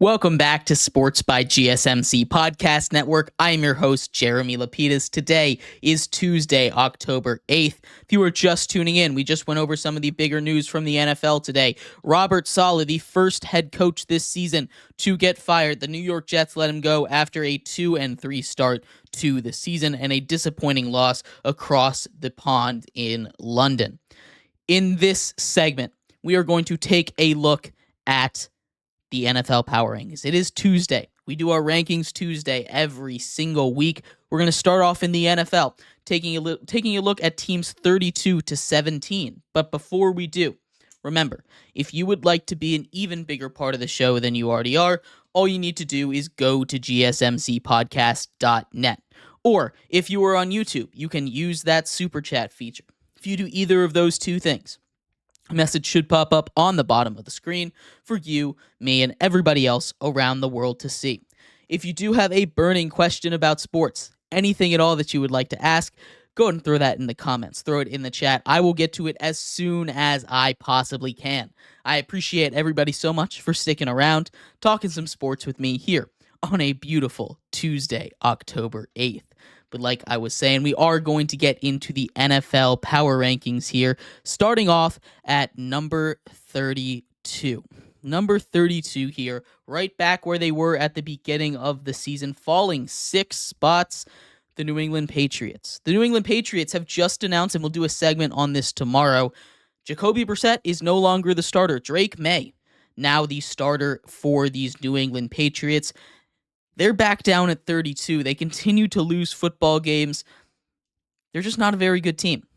Welcome back to Sports by GSMC Podcast Network. I am your host, Jeremy Lapidus. Today is Tuesday, October 8th. If you are just tuning in, we just went over some of the bigger news from the NFL today. Robert Salah, the first head coach this season to get fired. The New York Jets let him go after a 2-3 start to the season and a disappointing loss across the pond in London. In this segment, we are going to take a look at the NFL Power Rankings. It is Tuesday. We do our rankings Tuesday every single week. We're going to start off in the NFL, taking a look at teams 32 to 17. But before we do, remember, if you would like to be an even bigger part of the show than you already are, all you need to do is go to gsmcpodcast.net. Or if you are on YouTube, you can use that super chat feature. If you do either of those two things, a message should pop up on the bottom of the screen for you, me, and everybody else around the world to see. If you do have a burning question about sports, anything at all that you would like to ask, go ahead and throw that in the comments. Throw it in the chat. I will get to it as soon as I possibly can. I appreciate everybody so much for sticking around, talking some sports with me here on a beautiful Tuesday, October 8th. But like I was saying, we are going to get into the NFL Power Rankings here, starting off at number 32. Number 32 here, right back where they were at the beginning of the season, falling 6 spots, the New England Patriots. The New England Patriots have just announced, and we'll do a segment on this tomorrow, Jacoby Brissett is no longer the starter. Drake May, now the starter for these New England Patriots. They're back down at 32. They continue to lose football games. They're just not a very good team.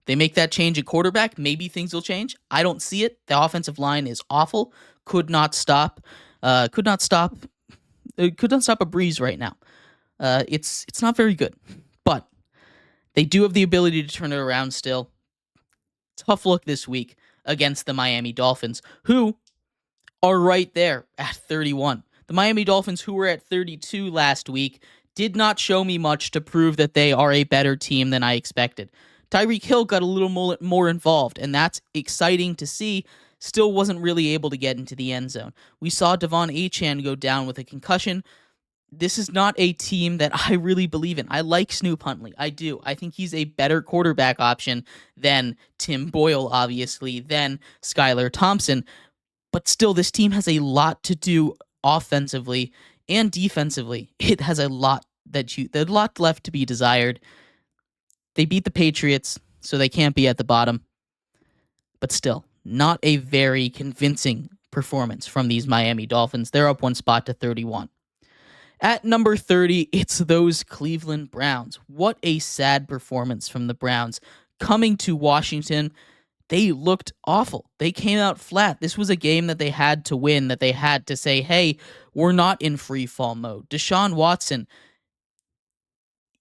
They make that change at quarterback, maybe things will change. I don't see it. The offensive line is awful. Could not stop a breeze right now. It's not very good. But they do have the ability to turn it around still. Tough look this week against the Miami Dolphins, who are right there at 31. The Miami Dolphins, who were at 32 last week, did not show me much to prove that they are a better team than I expected. Tyreek Hill got a little more involved, and that's exciting to see. Still wasn't really able to get into the end zone. We saw Devon Achane go down with a concussion. This is not a team that I really believe in. I like Snoop Huntley. I do. I think he's a better quarterback option than Tim Boyle, obviously, than Skylar Thompson. But still, this team has a lot to do offensively and defensively. It has a lot left to be desired. They beat the Patriots, so they can't be at the bottom. But still, not a very convincing performance from these Miami Dolphins. They're up 1 spot to 31. At number 30, it's those Cleveland Browns. What a sad performance from the Browns. Coming to Washington, they looked awful. They came out flat. This was a game that they had to win, that they had to say, hey, we're not in free fall mode. Deshaun Watson,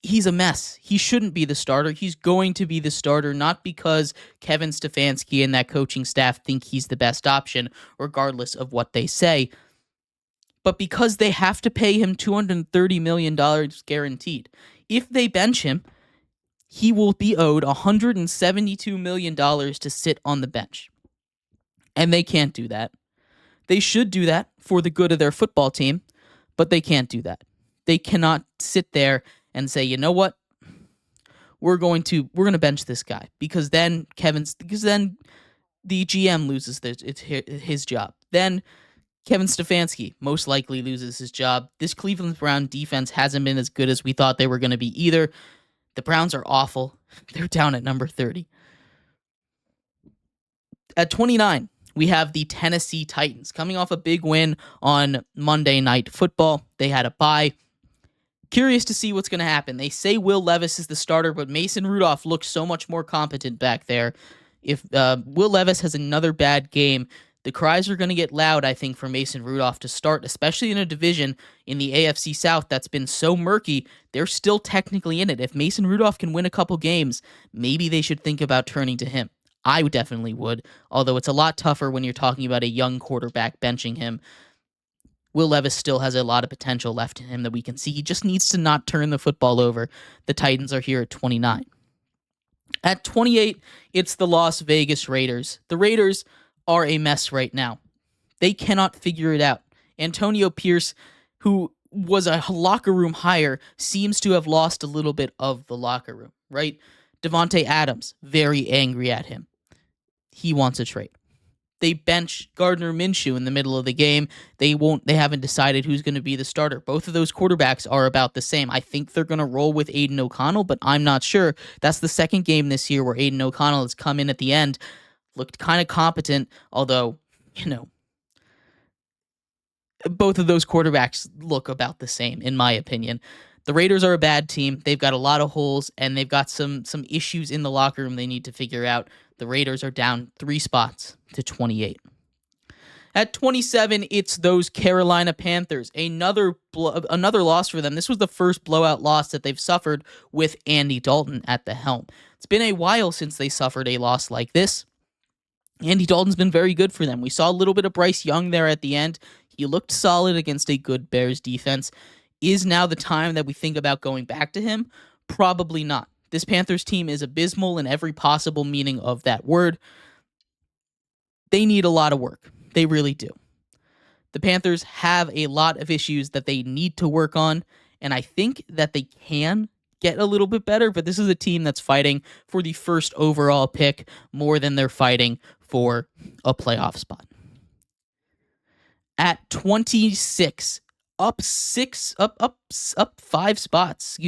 he's a mess. He shouldn't be the starter. He's going to be the starter, not because Kevin Stefanski and that coaching staff think he's the best option, regardless of what they say, but because they have to pay him $230 million guaranteed. If they bench him, he will be owed $172 million to sit on the bench. And they can't do that. They should do that for the good of their football team, but they can't do that. They cannot sit there and say, you know what? We're going to bench this guy because then the GM loses his job. Then Kevin Stefanski most likely loses his job. This Cleveland Brown defense hasn't been as good as we thought they were going to be either. The Browns are awful. They're down at number 30. At 29, we have the Tennessee Titans coming off a big win on Monday Night Football. They had a bye. Curious to see what's going to happen. They say Will Levis is the starter, but Mason Rudolph looks so much more competent back there. If Will Levis has another bad game, the cries are going to get loud, I think, for Mason Rudolph to start, especially in a division in the AFC South that's been so murky. They're still technically in it. If Mason Rudolph can win a couple games, maybe they should think about turning to him. I definitely would, although it's a lot tougher when you're talking about a young quarterback benching him. Will Levis still has a lot of potential left in him that we can see. He just needs to not turn the football over. The Titans are here at 29. At 28, it's the Las Vegas Raiders. The Raiders are a mess right now. They cannot figure it out. Antonio Pierce, who was a locker room hire, seems to have lost a little bit of the locker room, right? Devontae Adams, very angry at him. He wants a trade. They bench Gardner Minshew in the middle of the game. They haven't decided who's going to be the starter. Both of those quarterbacks are about the same. I think they're going to roll with Aiden O'Connell, but I'm not sure. That's the second game this year where Aiden O'Connell has come in at the end, looked kind of competent, although, both of those quarterbacks look about the same, in my opinion. The Raiders are a bad team. They've got a lot of holes, and they've got some issues in the locker room they need to figure out. The Raiders are down 3 spots to 28. At 27, it's those Carolina Panthers. Another loss for them. This was the first blowout loss that they've suffered with Andy Dalton at the helm. It's been a while since they suffered a loss like this. Andy Dalton's been very good for them. We saw a little bit of Bryce Young there at the end. He looked solid against a good Bears defense. Is now the time that we think about going back to him? Probably not. This Panthers team is abysmal in every possible meaning of that word. They need a lot of work. They really do. The Panthers have a lot of issues that they need to work on, and I think that they can get a little bit better, but this is a team that's fighting for the first overall pick more than they're fighting for a playoff spot. At 26, up 5 spots,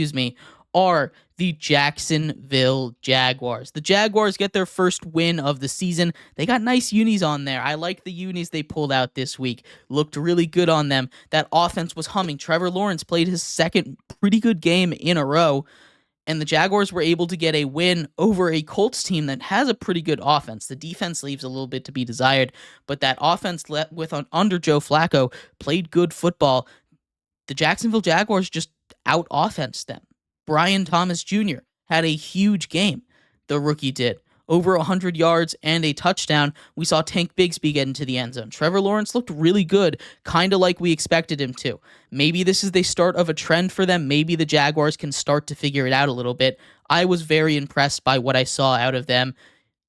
are the Jacksonville Jaguars. The Jaguars get their first win of the season. They got nice unis on there. I like the unis they pulled out this week. Looked really good on them. That offense was humming. Trevor Lawrence played his second pretty good game in a row, and the Jaguars were able to get a win over a Colts team that has a pretty good offense. The defense leaves a little bit to be desired, but that offense under Joe Flacco played good football. The Jacksonville Jaguars just out-offensed them. Brian Thomas Jr. had a huge game, the rookie did. Over 100 yards and a touchdown. We saw Tank Bigsby get into the end zone. Trevor Lawrence looked really good, kind of like we expected him to. Maybe this is the start of a trend for them. Maybe the Jaguars can start to figure it out a little bit. I was very impressed by what I saw out of them,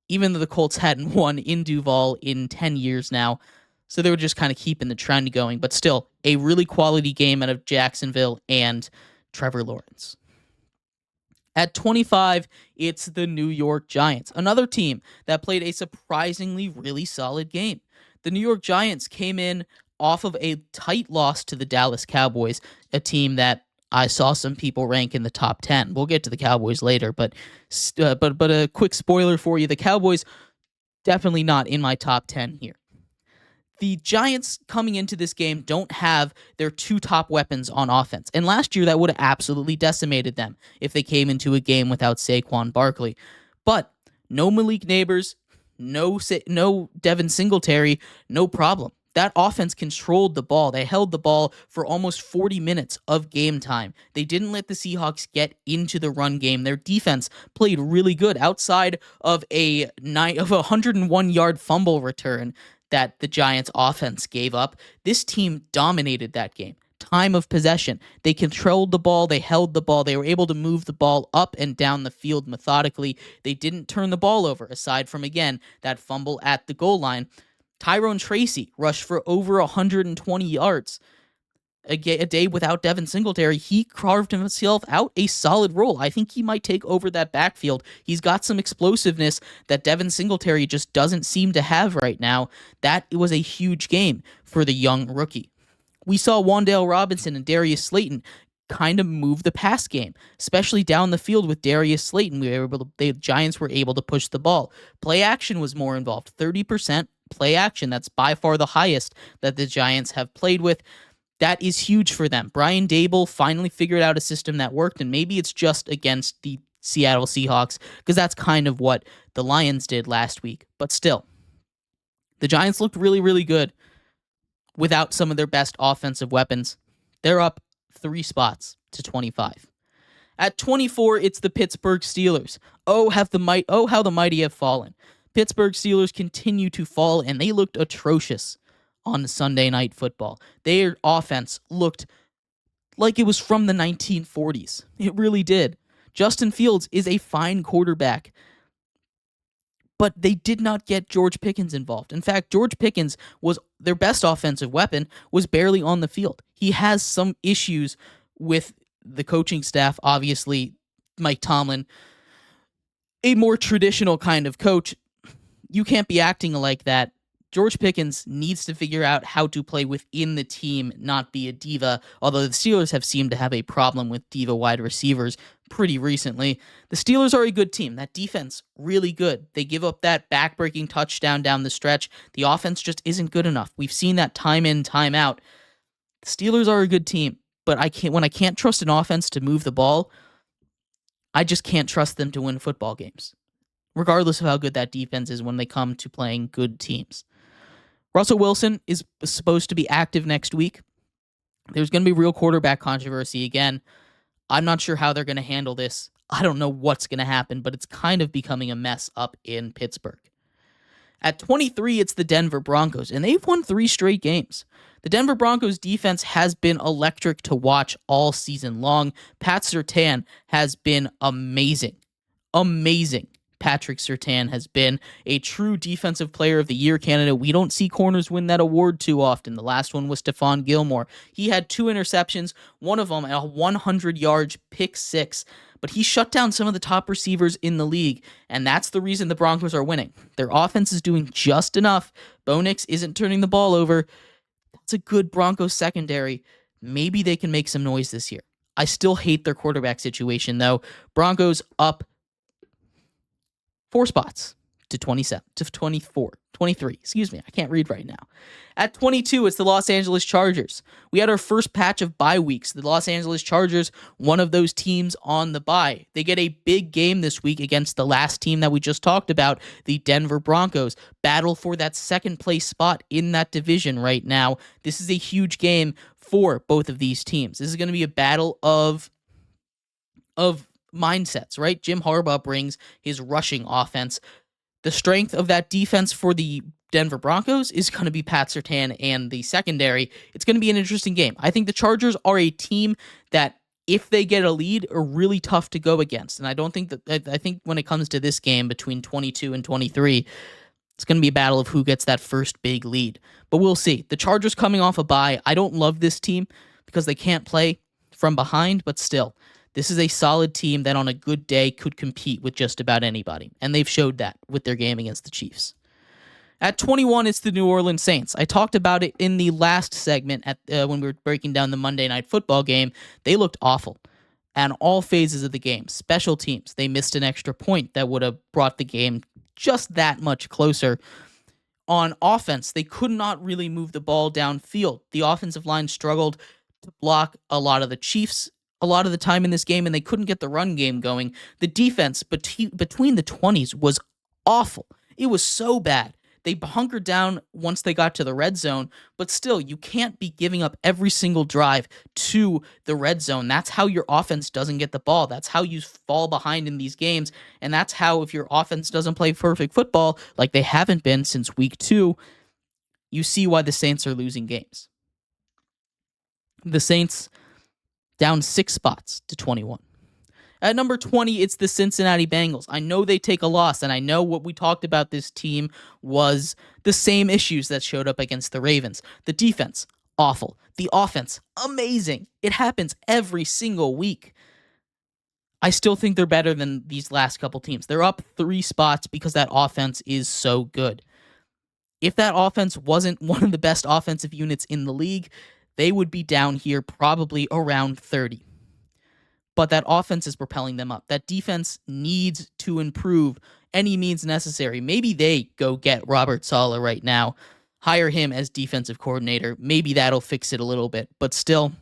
even though the Colts hadn't won in Duval in 10 years now. So they were just kind of keeping the trend going. But still, a really quality game out of Jacksonville and Trevor Lawrence. At 25, it's the New York Giants, another team that played a surprisingly really solid game. The New York Giants came in off of a tight loss to the Dallas Cowboys, a team that I saw some people rank in the top 10. We'll get to the Cowboys later, but a quick spoiler for you, the Cowboys definitely not in my top 10 here. The Giants coming into this game don't have their 2 top weapons on offense. And last year, that would have absolutely decimated them if they came into a game without Saquon Barkley. But no Malik Neighbors, no Devin Singletary, no problem. That offense controlled the ball. They held the ball for almost 40 minutes of game time. They didn't let the Seahawks get into the run game. Their defense played really good outside of a 101-yard fumble return that the Giants offense gave up. This team dominated that game. Time of possession. They controlled the ball. They held the ball. They were able to move the ball up and down the field methodically. They didn't turn the ball over, aside from, again, that fumble at the goal line. Tyrone Tracy rushed for over 120 yards. A day without Devin Singletary, he carved himself out a solid role. I think he might take over that backfield. He's got some explosiveness that Devin Singletary just doesn't seem to have right now. That was a huge game for the young rookie. We saw Wan'Dale Robinson and Darius Slayton kind of move the pass game, especially down the field with Darius Slayton. The Giants were able to push the ball. Play action was more involved. 30% play action. That's by far the highest that the Giants have played with. That is huge for them. Brian Daboll finally figured out a system that worked, and maybe it's just against the Seattle Seahawks, because that's kind of what the Lions did last week. But still, the Giants looked really, really good without some of their best offensive weapons. They're up 3 spots to 25. At 24, it's the Pittsburgh Steelers. Oh, how the mighty have fallen. Pittsburgh Steelers continue to fall, and they looked atrocious on Sunday Night Football. Their offense looked like it was from the 1940s. It really did. Justin Fields is a fine quarterback, but they did not get George Pickens involved. In fact, George Pickens was their best offensive weapon, was barely on the field. He has some issues with the coaching staff, obviously. Mike Tomlin, a more traditional kind of coach, you can't be acting like that. George Pickens needs to figure out how to play within the team, not be a diva, although the Steelers have seemed to have a problem with diva wide receivers pretty recently. The Steelers are a good team. That defense, really good. They give up that back-breaking touchdown down the stretch. The offense just isn't good enough. We've seen that time in, time out. The Steelers are a good team, but when I can't trust an offense to move the ball, I just can't trust them to win football games, regardless of how good that defense is when they come to playing good teams. Russell Wilson is supposed to be active next week. There's going to be real quarterback controversy again. I'm not sure how they're going to handle this. I don't know what's going to happen, but it's kind of becoming a mess up in Pittsburgh. At 23, it's the Denver Broncos, and they've won 3 straight games. The Denver Broncos defense has been electric to watch all season long. Pat Surtain has been amazing. Amazing. Patrick Surtain has been a true defensive player of the year candidate. We don't see corners win that award too often. The last one was Stephon Gilmore. He had 2 interceptions, one of them a 100-yard pick six, but he shut down some of the top receivers in the league, and that's the reason the Broncos are winning. Their offense is doing just enough. Bo Nix isn't turning the ball over. That's a good Broncos secondary. Maybe they can make some noise this year. I still hate their quarterback situation, though. Broncos up 4 spots to 27, to 24, 23. Excuse me, I can't read right now. At 22, it's the Los Angeles Chargers. We had our first patch of bye weeks. The Los Angeles Chargers, one of those teams on the bye. They get a big game this week against the last team that we just talked about, the Denver Broncos. Battle for that second place spot in that division right now. This is a huge game for both of these teams. This is going to be a battle of mindsets, right? Jim Harbaugh brings his rushing offense. The strength of that defense for the Denver Broncos is going to be Pat Surtain and the secondary. It's going to be an interesting game. I think the Chargers are a team that, if they get a lead, are really tough to go against. And I think when it comes to this game between 22 and 23, it's going to be a battle of who gets that first big lead. But we'll see. The Chargers coming off a bye. I don't love this team because they can't play from behind, but still, this is a solid team that on a good day could compete with just about anybody, and they've showed that with their game against the Chiefs. At 21, it's the New Orleans Saints. I talked about it in the last segment when we were breaking down the Monday Night Football game. They looked awful at all phases of the game. Special teams, they missed an extra point that would have brought the game just that much closer. On offense, they could not really move the ball downfield. The offensive line struggled to block a lot of the Chiefs a lot of the time in this game, and they couldn't get the run game going. The defense between the 20s was awful. It was so bad. They hunkered down once they got to the red zone, but still, you can't be giving up every single drive to the red zone. That's how your offense doesn't get the ball. That's how you fall behind in these games, and that's how, if your offense doesn't play perfect football, like they haven't been since week 2, you see why the Saints are losing games. The Saints down 6 spots to 21. At number 20, it's the Cincinnati Bengals. I know they take a loss, and I know what we talked about this team was the same issues that showed up against the Ravens. The defense, awful. The offense, amazing. It happens every single week. I still think they're better than these last couple teams. They're up 3 spots because that offense is so good. If that offense wasn't one of the best offensive units in the league, they would be down here probably around 30. But that offense is propelling them up. That defense needs to improve any means necessary. Maybe they go get Robert Salah right now, hire him as defensive coordinator. Maybe that'll fix it a little bit. But still,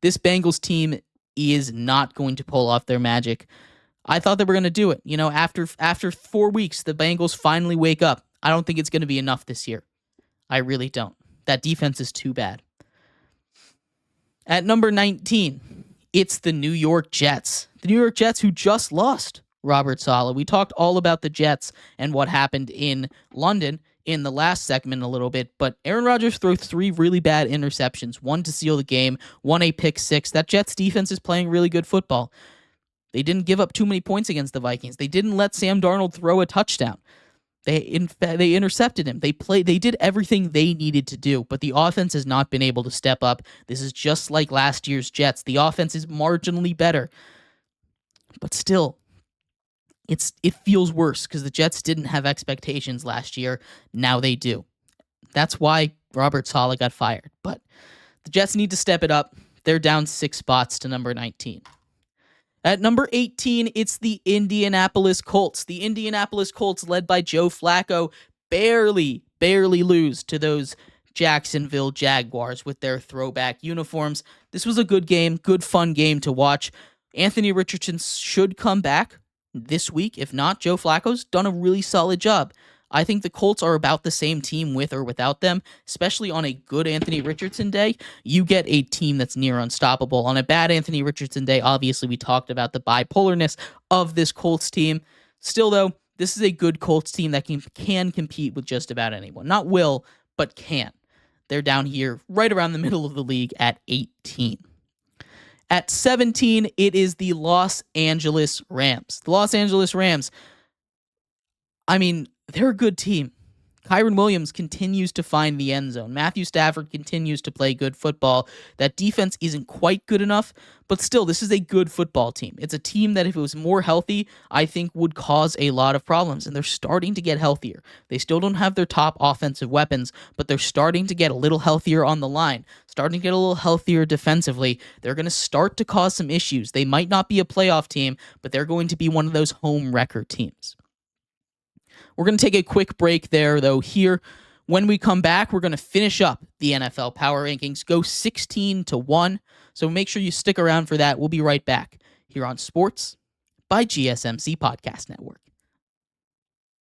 this Bengals team is not going to pull off their magic. I thought they were going to do it. You know, after 4 weeks, the Bengals finally wake up. I don't think it's going to be enough this year. I really don't. That defense is too bad. At number 19, it's the New York Jets. The New York Jets, who just lost Robert Salah. We talked all about the Jets and what happened in London in the last segment a little bit, but Aaron Rodgers threw 3 really bad interceptions, one to seal the game, one a pick 6. That Jets defense is playing really good football. They didn't give up too many points against the Vikings. They didn't let Sam Darnold throw a touchdown. They intercepted him. They did everything they needed to do, but the offense has not been able to step up. This is just like last year's Jets. The offense is marginally better, but still, it feels worse because the Jets didn't have expectations last year. Now they do. That's why Robert Salah got fired. But the Jets need to step it up. They're down 6 spots to number 19. At number 18, it's the Indianapolis Colts. The Indianapolis Colts, led by Joe Flacco, barely lose to those Jacksonville Jaguars with their throwback uniforms. This was a good game, good fun game to watch. Anthony Richardson should come back this week. If not, Joe Flacco's done a really solid job. I think the Colts are about the same team with or without them, especially on a good Anthony Richardson day. You get a team that's near unstoppable. On a bad Anthony Richardson day, obviously we talked about the bipolarness of this Colts team. Still, though, this is a good Colts team that can compete with just about anyone. Not will, but can. They're down here right around the middle of the league at 18. At 17, it is the Los Angeles Rams. The Los Angeles Rams, they're a good team. Kyren Williams continues to find the end zone. Matthew Stafford continues to play good football. That defense isn't quite good enough, but still, this is a good football team. It's a team that if it was more healthy, I think would cause a lot of problems, and they're starting to get healthier. They still don't have their top offensive weapons, but they're starting to get a little healthier on the line, starting to get a little healthier defensively. They're going to start to cause some issues. They might not be a playoff team, but they're going to be one of those home wrecker teams. We're going to take a quick break there, though, here. When we come back, we're going to finish up the NFL Power Rankings, go 16-1. So make sure you stick around for that. We'll be right back here on Sports by GSMC Podcast Network.